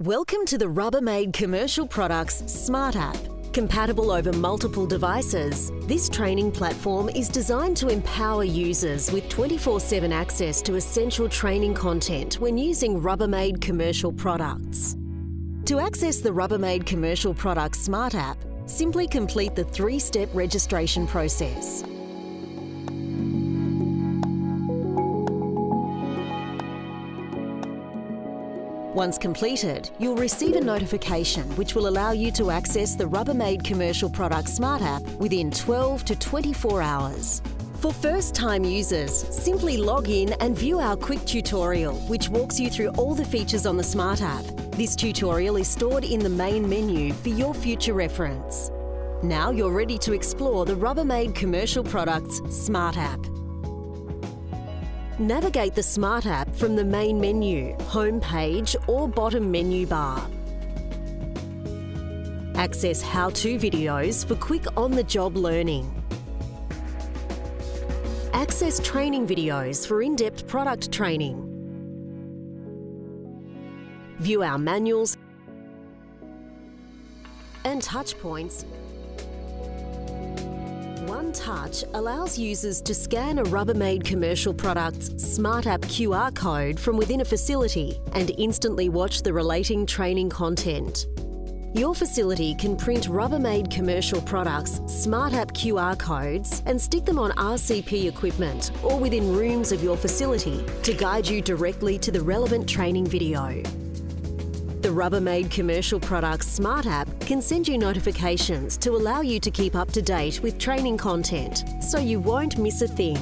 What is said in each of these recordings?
Welcome to the Rubbermaid Commercial Products Smart App. Compatible over multiple devices, this training platform is designed to empower users with 24/7 access to essential training content when using Rubbermaid Commercial Products. To access the Rubbermaid Commercial Products Smart App, simply complete the 3-step registration process. Once completed, you'll receive a notification which will allow you to access the Rubbermaid Commercial Products Smart App within 12 to 24 hours. For first-time users, simply log in and view our quick tutorial, which walks you through all the features on the Smart App. This tutorial is stored in the main menu for your future reference. Now you're ready to explore the Rubbermaid Commercial Products Smart App. Navigate the Smart App from the main menu, home page or bottom menu bar. Access how-to videos for quick on-the-job learning. Access training videos for in-depth product training. View our manuals and touch points. One Touch allows users to scan a Rubbermaid Commercial Products Smart App QR code from within a facility and instantly watch the relating training content. Your facility can print Rubbermaid Commercial Products Smart App QR codes and stick them on RCP equipment or within rooms of your facility to guide you directly to the relevant training video. The Rubbermaid Commercial Products Smart App can send you notifications to allow you to keep up to date with training content, so you won't miss a thing.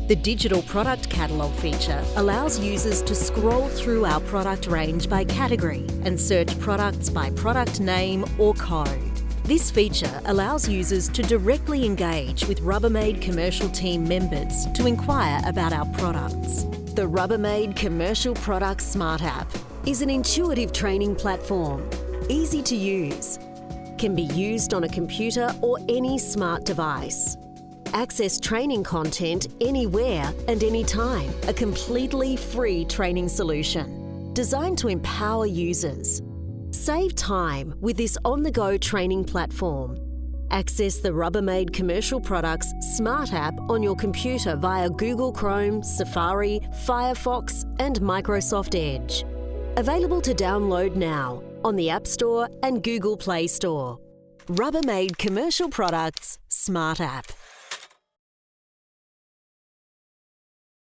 The digital product catalogue feature allows users to scroll through our product range by category and search products by product name or code. This feature allows users to directly engage with Rubbermaid commercial team members to inquire about our products. The Rubbermaid Commercial Products Smart App is an intuitive training platform, easy to use, can be used on a computer or any smart device. Access training content anywhere and anytime, a completely free training solution designed to empower users. Save time with this on-the-go training platform. Access the Rubbermaid Commercial Products Smart App on your computer via Google Chrome, Safari, Firefox and Microsoft Edge. Available to download now on the App Store and Google Play Store. Rubbermaid Commercial Products Smart App.